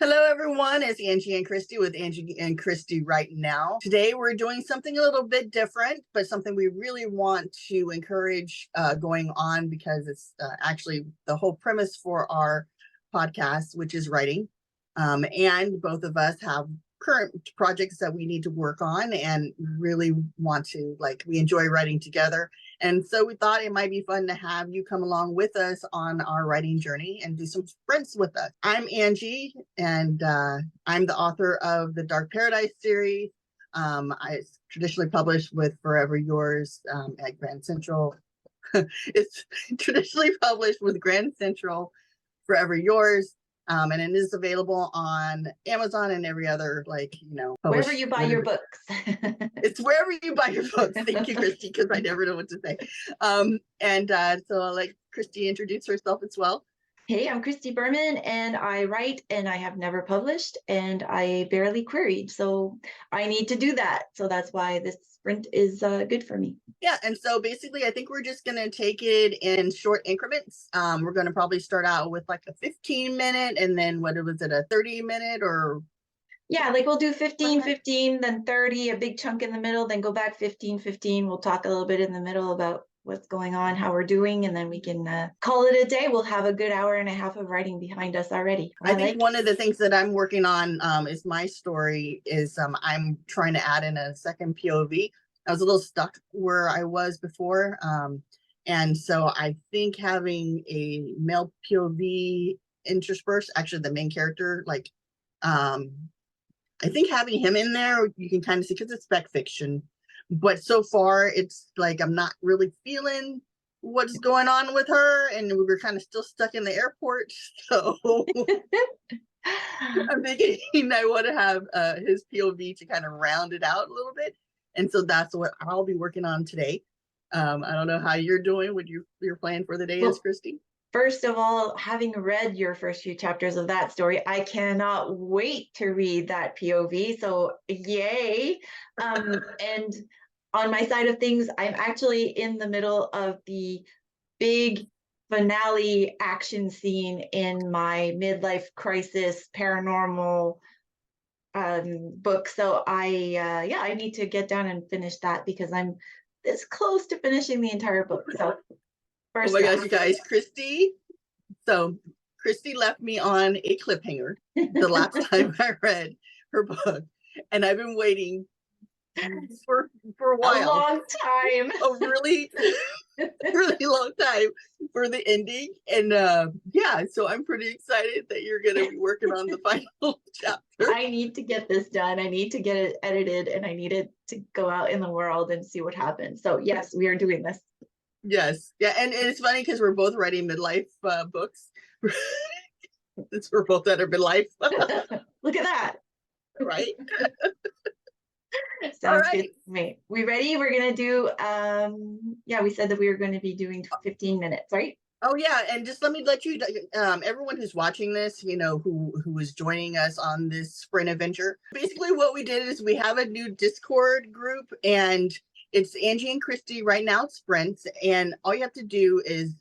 Hello, everyone. It's Angie and Christie with Angie and Christie Right Now. Today, we're doing something a little bit different, but something we really want to encourage going on because it's actually the whole premise for our podcast, which is writing. And both of us have current projects that we need to work on and really want to, we enjoy writing together. And so we thought it might be fun to have you come along with us on our writing journey and do some sprints with us. I'm Angie, and I'm the author of the Dark Paradise series. It's traditionally published with Forever Yours at Grand Central. It's traditionally published with Grand Central, Forever Yours. And it is available on Amazon and every other, wherever you buy your books. It's wherever you buy your books. Thank you, Christie, because I never know what to say. So I'll let Christie introduce herself as well. Hey, I'm Christie Berman, and I write, and I have never published, and I barely queried. So I need to do that. So that's why this sprint is good for me. Yeah, and so basically, I think we're just going to take it in short increments. We're going to probably start out with like a 15-minute, and then what was it, a 30-minute or? Yeah, like we'll do 15, 15, then 30, a big chunk in the middle, then go back 15, 15. We'll talk a little bit in the middle about what's going on, how we're doing, and then we can call it a day. We'll have a good hour and a half of writing behind us already. I think one of the things that I'm working on is my story is I'm trying to add in a second POV. I was a little stuck where I was before. And so I think having a male POV interspersed, actually the main character, I think having him in there, you can kind of see, because it's spec fiction. But so far, it's like I'm not really feeling what's going on with her. And we were kind of still stuck in the airport. So I'm thinking I want to have his POV to kind of round it out a little bit. And so that's what I'll be working on today. I don't know how you're doing, what your plan for the day is, Christie. First of all, having read your first few chapters of that story, I cannot wait to read that POV. So yay. And on my side of things, I'm actually in the middle of the big finale action scene in my midlife crisis paranormal book. So I need to get down and finish that because I'm this close to finishing the entire book. So oh my gosh, you guys, Christie. So Christie left me on a cliffhanger the last time I read her book, and I've been waiting for a while. A long time. A really, really long time for the ending. And so I'm pretty excited that you're going to be working on the final chapter. I need to get this done. I need to get it edited, and I need it to go out in the world and see what happens. So yes, we are doing this. Yes. Yeah. And it's funny because we're both writing midlife books. We're both at our midlife. Look at that. Right. Sounds right. Good to me. We ready? We're going to do, we said that we were going to be doing 15 minutes, right? Oh, yeah. And just let you, everyone who's watching this, who is joining us on this sprint adventure. Basically, what we did is we have a new Discord group, and it's Angie and Christie Right Now sprints. And all you have to do is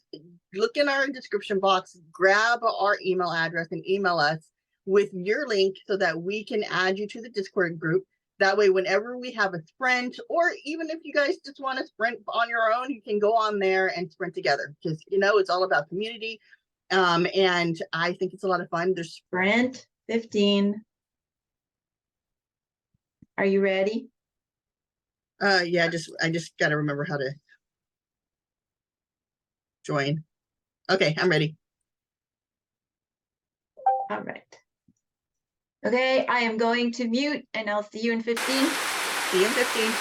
look in our description box, grab our email address and email us with your link so that we can add you to the Discord group. That way, whenever we have a sprint, or even if you guys just want to sprint on your own, you can go on there and sprint together, because, it's all about community. And I think it's a lot of fun. There's sprint 15. Are you ready? Yeah, I just got to remember how to join. Okay, I'm ready. All right. Okay, I am going to mute, and I'll see you in 15. See you in 15.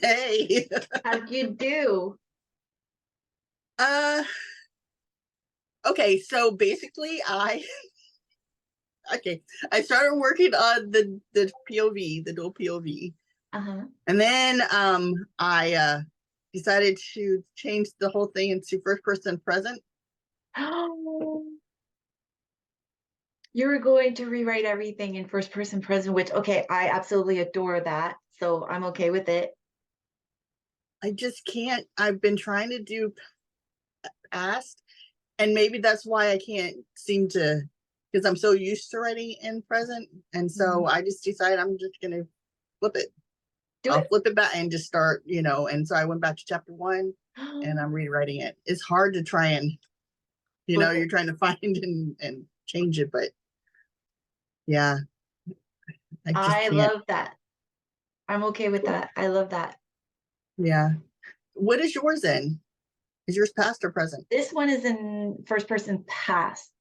Hey. How'd you do? Uh, okay, so basically okay, I started working on the POV, the dual POV. Uh-huh. And then I decided to change the whole thing into first person present. Oh, you were going to rewrite everything in first person present, which, okay, I absolutely adore that. So I'm okay with it. I just can't. I've been trying to do past, and maybe that's why I can't seem to, because I'm so used to writing in present. And so I just decided I'm just gonna flip it. Do I'll it. flip it back and just start, and so I went back to chapter 1 and I'm rewriting it. It's hard to try and, Flip you're it. trying to find and change it, but yeah, I just I can't. love that. I'm okay with that. I love that. Yeah. What is yours in? Is yours past or present? This one is in first person past,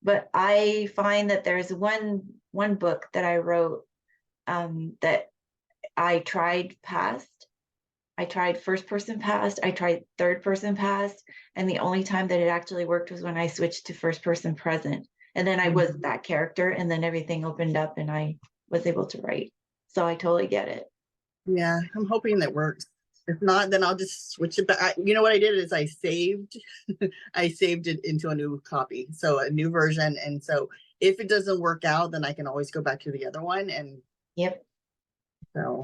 but I find that there's one book that I wrote that I tried past. I tried first person past, I tried third person past, and the only time that it actually worked was when I switched to first person present. And then I was that character, and then everything opened up and I was able to write. So I totally get it. Yeah, I'm hoping that works. If not, then I'll just switch it back. You know what I did is I saved, I saved it into a new copy, so a new version. And so if it doesn't work out, then I can always go back to the other one. And Yep. so,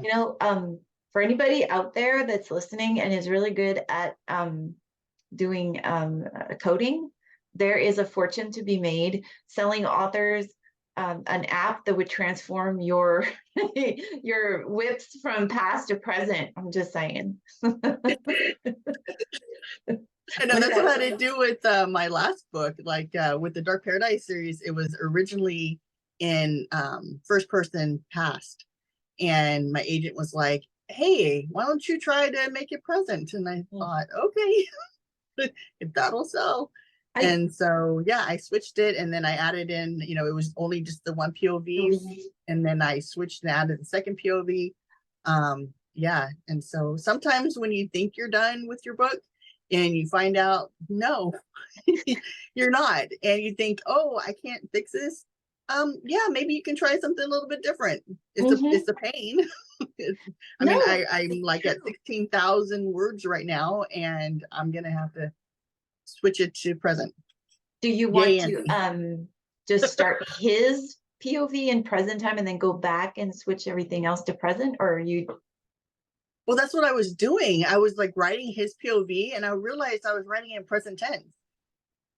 For anybody out there that's listening and is really good at doing coding, there is a fortune to be made selling authors an app that would transform your your whips from past to present. I'm just saying. I know that's what I had to do with my last book, like with the Dark Paradise series. It was originally in first person past, and my agent was like, "Hey, why don't you try to make it present?" And I thought, okay, if that'll sell. And so yeah, I switched it, and then I added in, it was only just the one POV, and then I switched and added the second POV. Yeah, and so sometimes when you think you're done with your book and you find out no, you're not, and you think, oh, I can't fix this. Yeah, maybe you can try something a little bit different. It's a pain. I mean, I'm like at 16,000 words right now, and I'm gonna have to switch it to present. Do you want to just start his POV in present time and then go back and switch everything else to present, or are you? Well, that's what I was doing. I was like writing his POV, and I realized I was writing in present tense.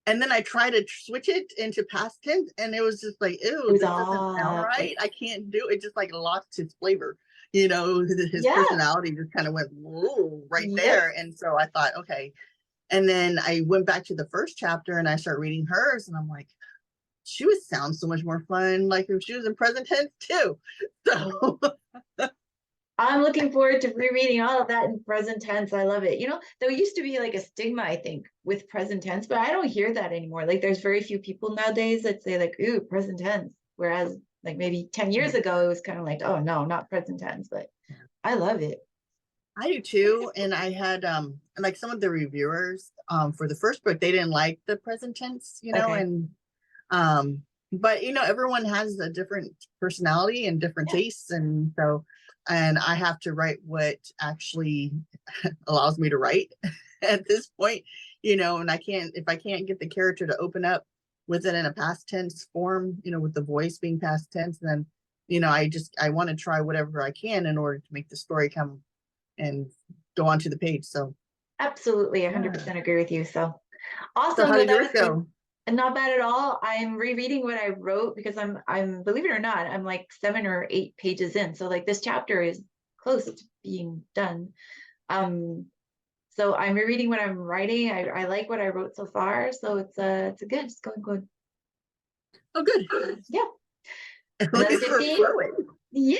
And then I tried to switch it into past tense, and it was just like, ew, this doesn't sound right. I can't do it. Just like lost his flavor, his personality just kind of went right there. And so I thought, okay. And then I went back to the first chapter and I started reading hers, and I'm like, she would sound so much more fun, like if she was in present tense too. So I'm looking forward to rereading all of that in present tense. I love it. There used to be like a stigma, I think, with present tense, but I don't hear that anymore. Like there's very few people nowadays that say like, ooh, present tense. Whereas like maybe 10 years ago, it was kind of like, oh no, not present tense, but I love it. I do too. And I had like some of the reviewers for the first book, they didn't like the present tense, and but everyone has a different personality and different tastes, and so I have to write what actually allows me to write at this point, and if I can't get the character to open up with it in a past tense form, with the voice being past tense, then I want to try whatever I can in order to make the story come and go onto the page. So absolutely 100% agree with you. So awesome. So how did that yours was go? not bad at all. I'm rereading what I wrote because I'm believe it or not, I'm like 7 or 8 pages in. So like this chapter is close to being done. So I'm rereading what I'm writing. I like what I wrote so far. So it's good. It's going good. Oh, good. Yeah. Another 15? Yeah.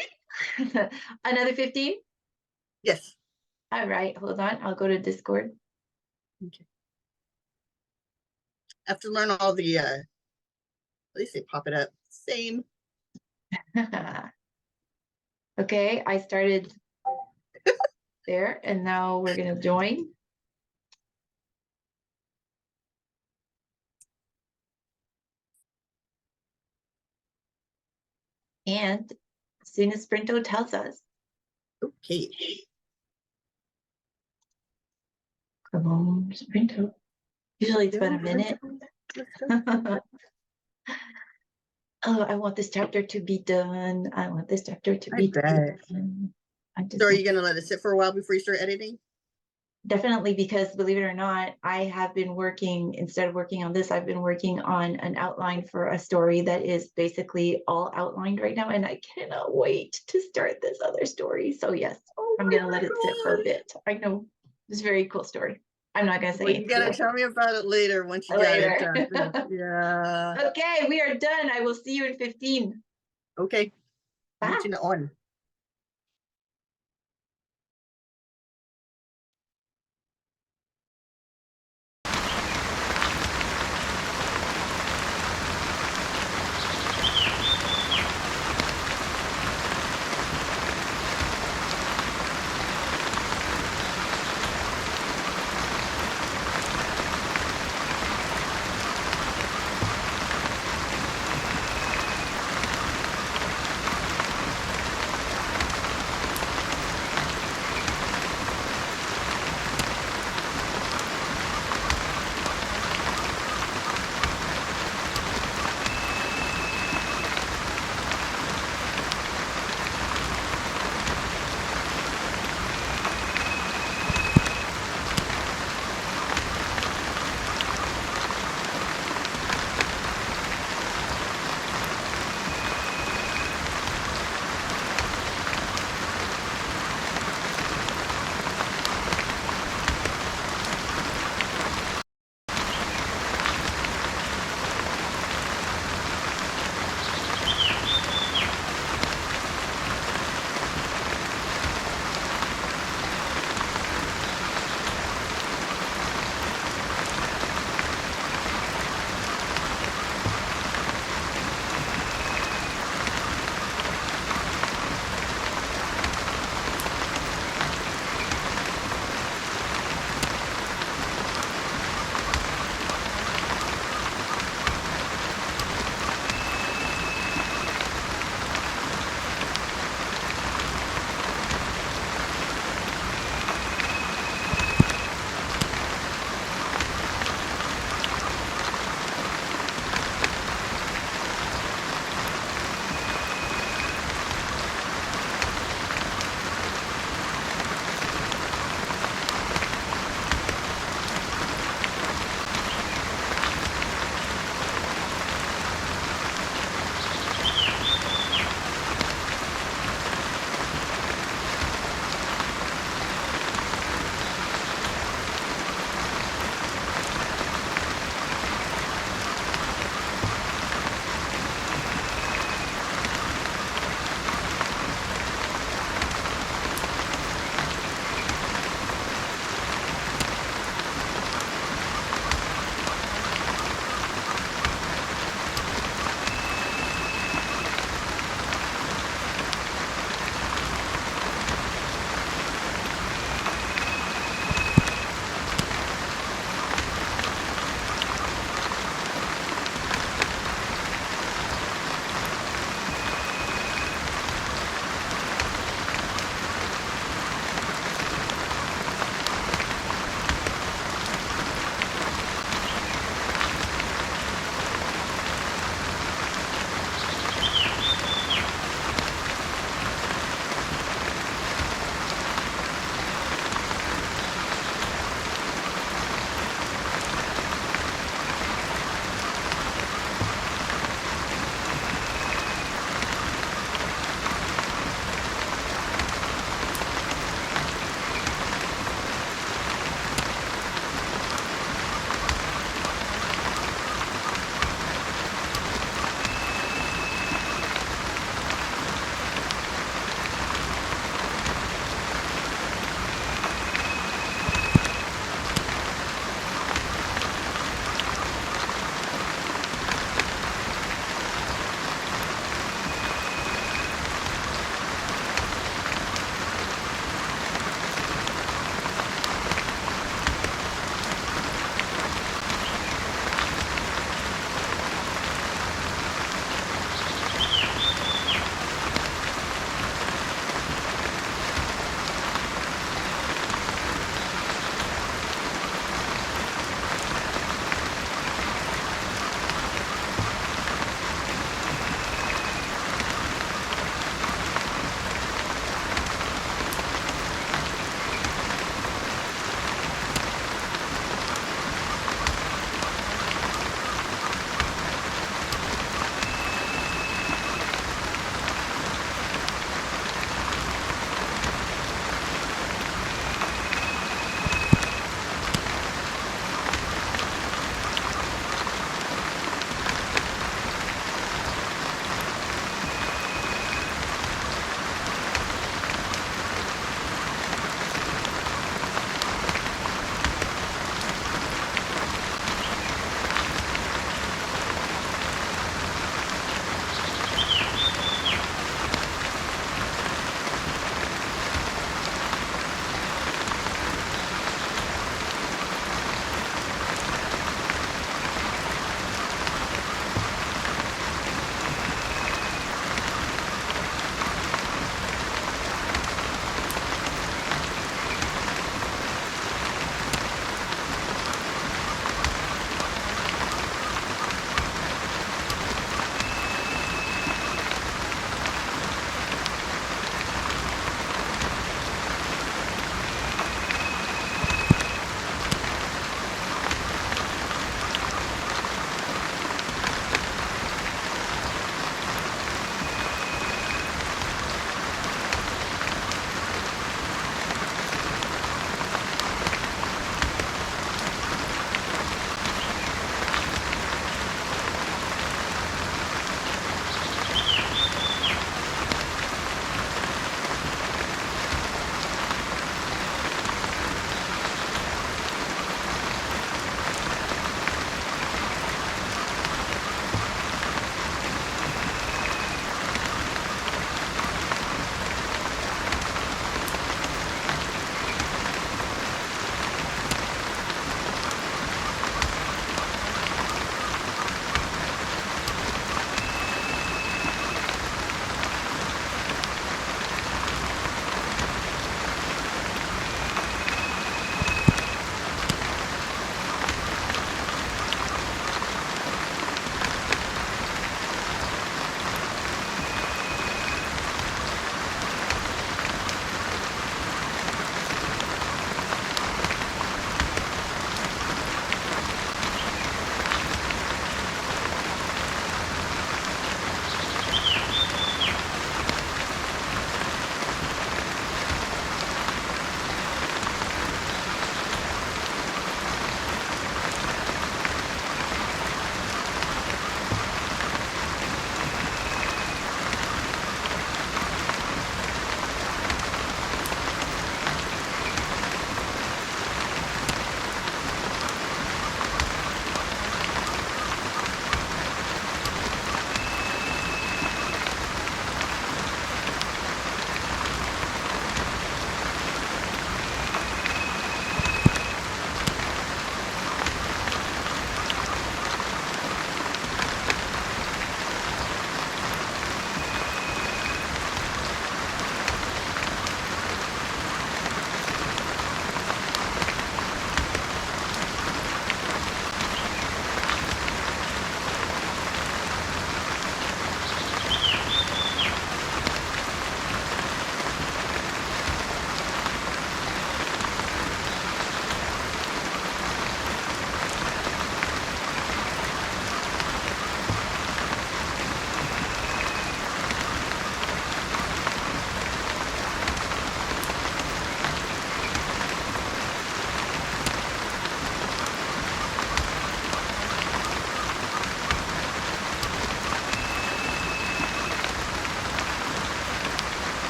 Another 15? Yes. All right. Hold on. I'll go to Discord. Okay. I have to learn all the at least they pop it up. Same. Okay. I started There, and now we're going to join. And as soon as Sprinto tells us. Okay. Come on, Sprinto. Usually it's about a minute. Oh, I want this chapter to be done. I want this chapter to be done. So are you going to let it sit for a while before you start editing? Definitely, because believe it or not, I have been working, instead of working on this, I've been working on an outline for a story that is basically all outlined right now. And I cannot wait to start this other story. So yes, I'm going to let it sit for a bit. I know it's a very cool story. I'm not going to say Well, you got to tell me about it later once you got it done. Yeah. Okay, we are done. I will see you in 15. Okay. Bye. On.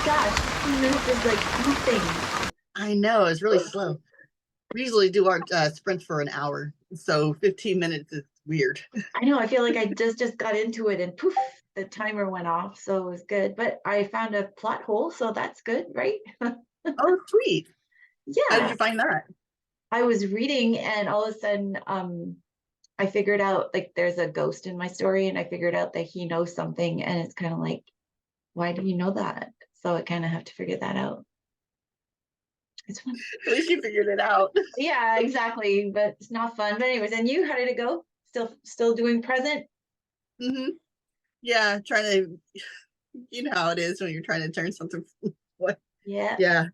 gosh, 15 minutes is like nothing. I know, it's really slow. We usually do our sprints for an hour, so 15 minutes is weird. I know, I feel like I just got into it and poof, the timer went off, so it was good. But I found a plot hole, so that's good, right? Oh, sweet. How did Yeah, you find that? I was reading and all of a sudden, I figured out like there's a ghost in my story, and I figured out that he knows something, and it's kind of like, why do you know that? So I kind of have to figure that out. It's fun. At least you figured it out. Yeah, exactly, but it's not fun. But anyways, and you, how did it go? Still doing present? Mm-hmm. Yeah, trying to, you know how it is when you're trying to turn something. What? Yeah. Yeah,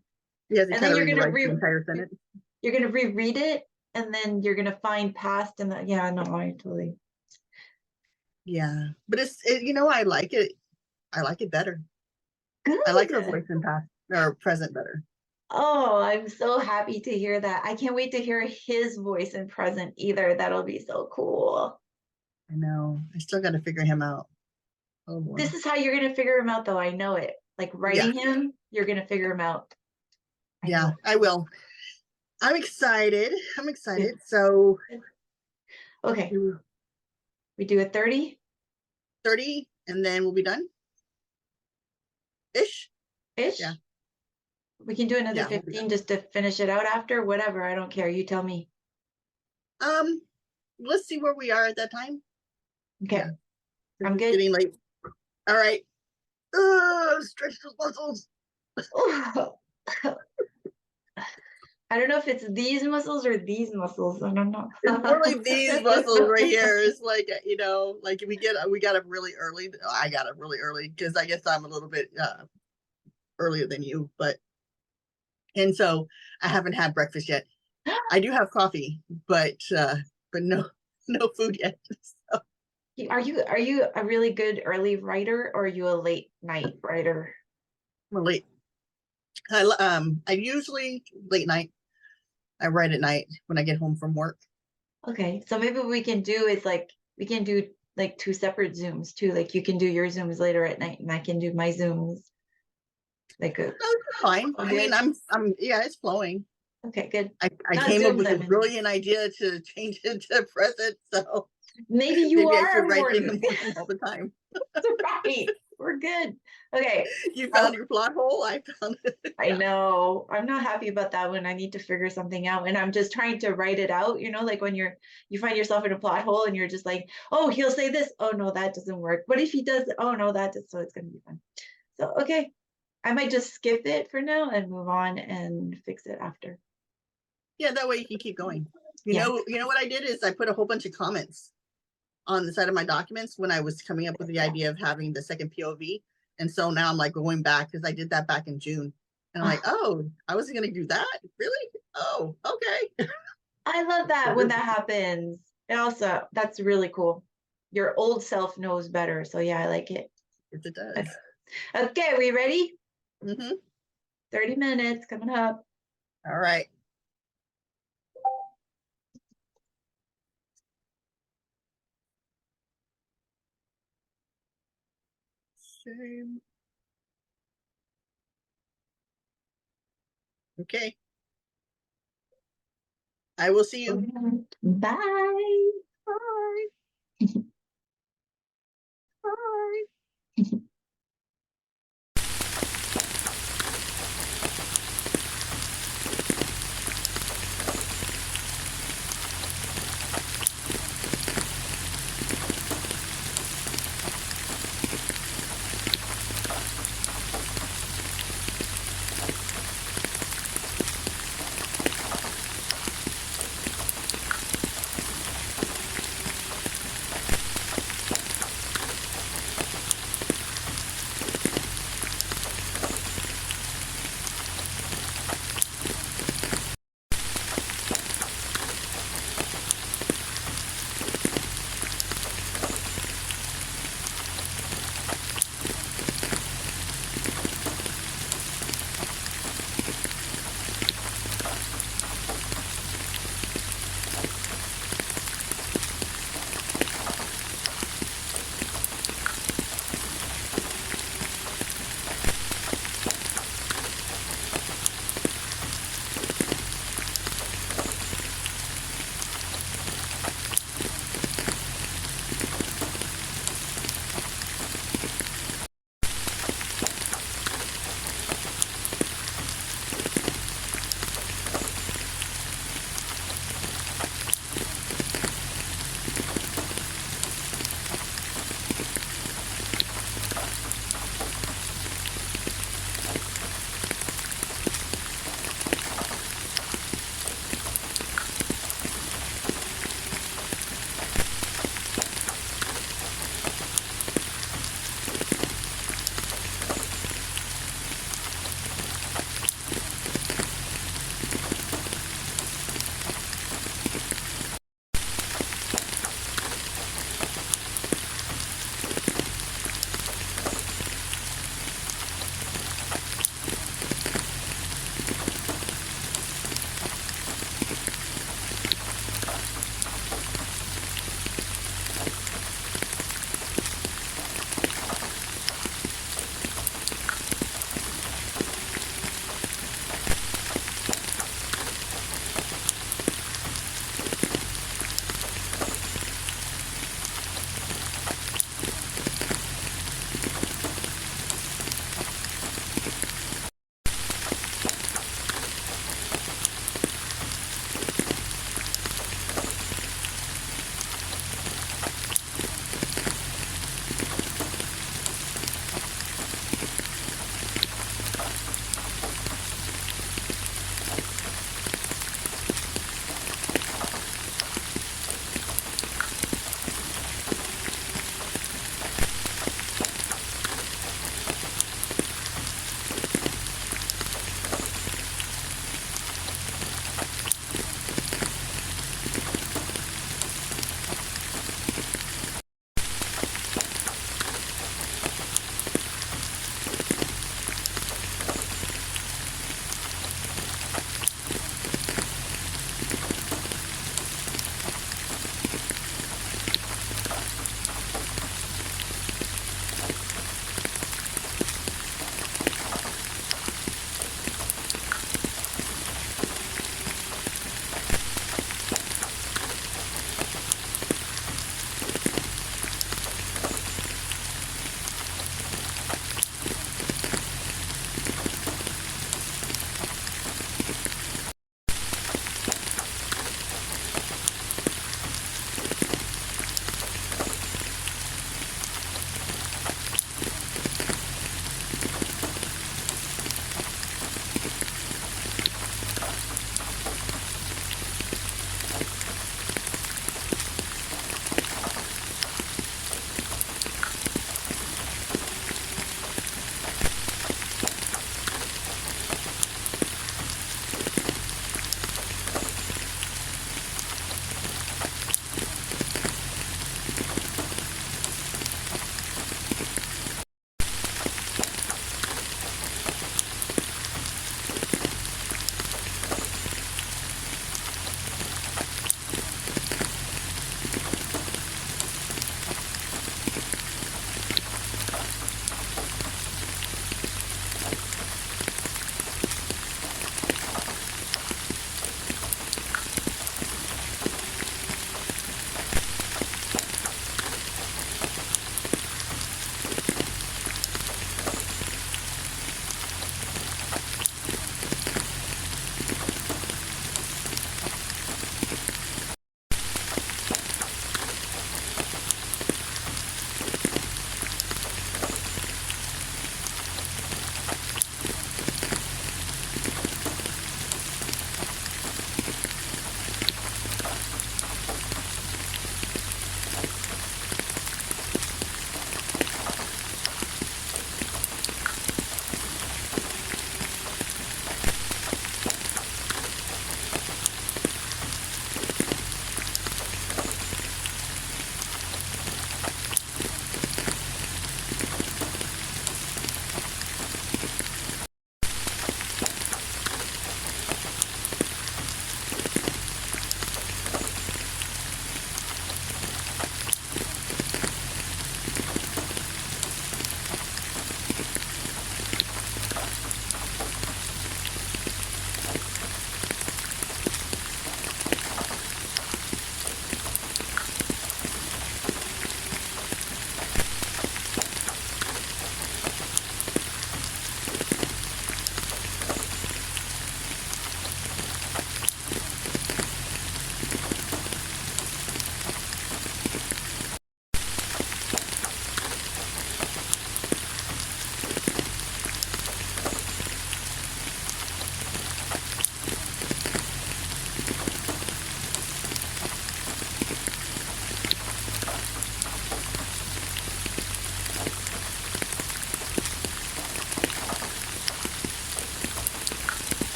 you have to And kind then of rewrite the entire sentence. you're gonna reread it, and then you're gonna find past and yeah, no, I totally. Yeah, but you know, I like it. I like it better. I like her Good. voice in past or present better. Oh, I'm so happy to hear that. I can't wait to hear his voice in present either. That'll be so cool. I know. I still got to figure him out. Oh boy. This is how you're gonna figure him out, though. I know it. Like writing him, you're gonna figure him out. Yeah, I will. I'm excited. I'm excited. Good. So, Okay, we do a 30 30, and then we'll be done. Ish. ish. Yeah. We can do another Yeah, we'll be 15 just to finish it out after. Whatever, I don't care. You tell me. Let's see where we are at that time. Okay, Yeah. I'm It's good. getting late. All right. Stretch those muscles. I don't know if it's these muscles or these muscles. I don't know. It's more like these muscles right here. It's like, you know, like we got up really early. I got up really early because I guess I'm a little bit earlier than you, and so I haven't had breakfast yet. I do have coffee, but no food yet. So. Are you a really good early writer, or are you a late night writer? I'm late. I usually late night. I write at night when I get home from work. Okay, so maybe what we can do is like we can do like 2 separate Zooms too. Like you can do your Zooms later at night, and I can do my Zooms. Like No, it's fine. I mean, I'm yeah, it's flowing. Okay, good. I came up with a brilliant idea to change it to present, so maybe I should write in the morning all the time. Right. We're good. Okay. You found your plot hole. I found it. I know. I'm not happy about that one. I need to figure something out, and I'm just trying to write it out. You know, like when you find yourself in a plot hole, and you're just like, oh, he'll say this. Oh no, that doesn't work. What if he does? Oh no, that does. So it's gonna be fun. So okay, I might just skip it for now and move on and fix it after. Yeah, that way you can keep going. You know what I did is I put a whole bunch of comments on the side of my documents when I was coming up with the idea of having the second POV. And so now I'm like going back because I did that back in June. And I'm like, oh, I wasn't going to do that? Really? Oh, okay. I love that when that happens. And also, that's really cool. Your old self knows better. So yeah, I like it. Yes, it does. Okay, we ready? Mm-hmm. 30 minutes coming up. All right. Same. Okay. I will see you. Bye. Bye. Bye.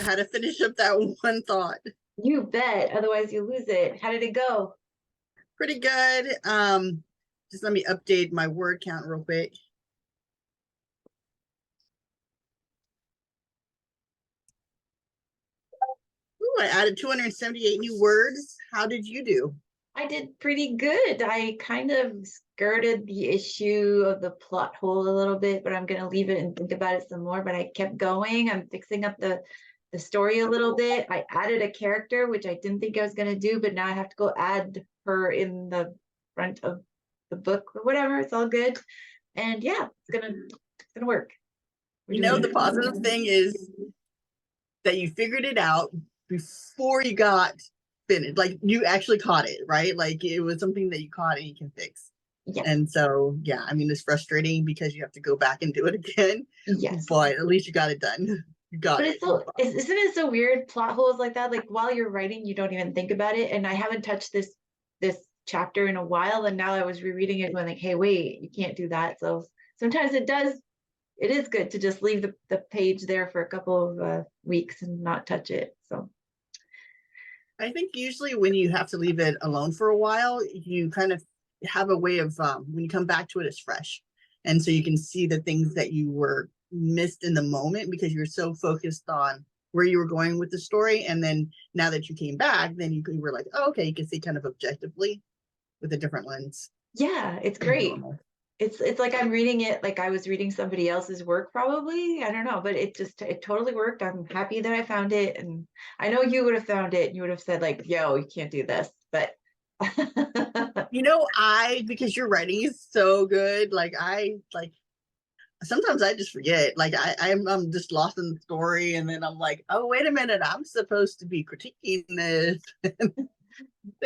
had to finish up that one thought. You bet. Otherwise you lose it. How did it go? Pretty good. Just let me update my word count real quick. Ooh, I added 278 new words. How did you do? I did pretty good. I kind of skirted the issue of the plot hole a little bit, but I'm going to leave it and think about it some more. But I kept going. I'm fixing up the story a little bit. I added a character, which I didn't think I was going to do, but now I have to go add her in the front of the book or whatever. It's all good. And yeah, it's gonna work. You know, the positive thing is that you figured it out before you got finished. Like, you actually caught it, right? Like, it was something that you caught and you can fix. Yeah. And so, yeah, I mean, it's frustrating because you have to go back and do it again. Yes. But at least you got it done. You got But it. isn't it so weird? Plot holes like that, like while you're writing, you don't even think about it. And I haven't touched this chapter in a while, and now I was rereading it going like, hey, wait, you can't do that. So sometimes it is good to just leave the page there for a couple of weeks and not touch it. So I think usually when you have to leave it alone for a while, you kind of have a way of when you come back to it, it's fresh. And so you can see the things that you were missed in the moment because you're so focused on where you were going with the story. And then now that you came back, then you were like, oh, okay, you can see kind of objectively with a different lens. yeah, it's great. It's like I'm reading it like I was reading somebody else's work, probably. I don't know, but it totally worked. I'm happy that I found it. And I know you would have found it. You would have said like, yo, you can't do this. But you know, because your writing is so good, sometimes I just forget. Like I'm just lost in the story, and then I'm like, oh, wait a minute, I'm supposed to be critiquing this.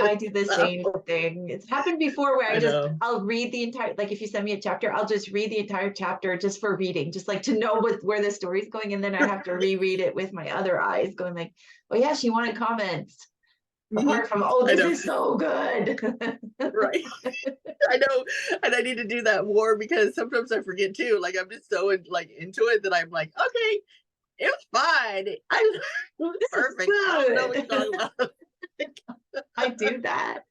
I do the same thing. It's happened before where I'll read the entire, like if you send me a chapter, I'll just read the entire chapter just for reading, just like to know where the story's going. And then I have to reread it with my other eyes going like, oh yeah, she wanted comments. Apart from, oh, this is so good. Right. I know. And I need to do that more because sometimes I forget too. Like I'm just so into it that I'm like, okay, it was fine. It was perfect. I don't know what you're talking about. I do that.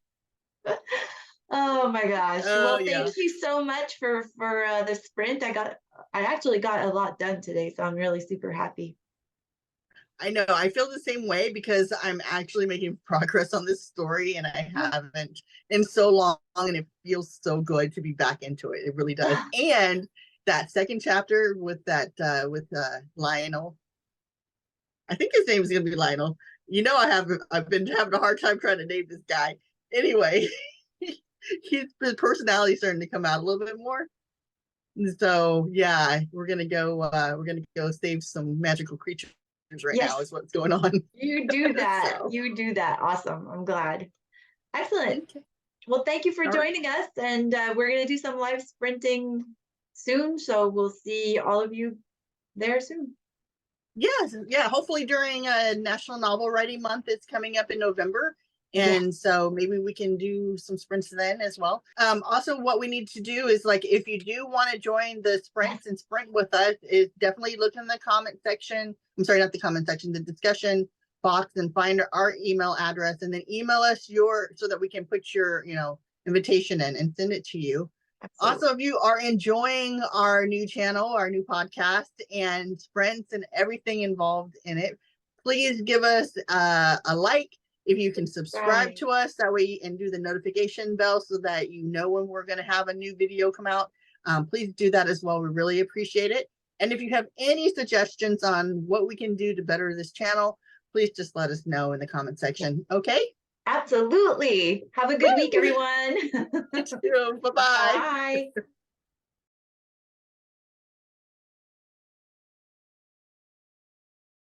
Oh my gosh. Well, thank you so much for the sprint. I actually got a lot done today, so I'm really super happy. I know. I feel the same way because I'm actually making progress on this story and I haven't in so long, and it feels so good to be back into it. It really does. And that second chapter with Lionel, I think his name is going to be Lionel. You know, I've been having a hard time trying to name this guy. Anyway, his personality starting to come out a little bit more. So yeah, we're gonna go save some magical creatures now is what's going on. You do that. So. You do that. Awesome. I'm glad. Excellent. Okay. Well, thank you for joining us, and we're gonna do some live sprinting soon. So we'll see all of you there soon. Yes, yeah, hopefully during National Novel Writing Month. It's coming up in November. And so maybe we can do some sprints then as well. Also, what we need to do is, like, if you do want to join the sprints and sprint with us, is definitely look in the comment section. I'm sorry, not the comment section, the discussion box, and find our email address, and then email us so that we can put your invitation in and send it to you. Absolutely. Also, if you are enjoying our new channel, our new podcast and sprints and everything involved in it, please give us a like. If you can subscribe to us, that way, and do the notification bell so that you know when we're going to have a new video come out. Please do that as well. We really appreciate it. And if you have any suggestions on what we can do to better this channel, please just let us know in the comment section. Okay? Absolutely. Have a good week, everyone. You too. Bye-bye. Bye.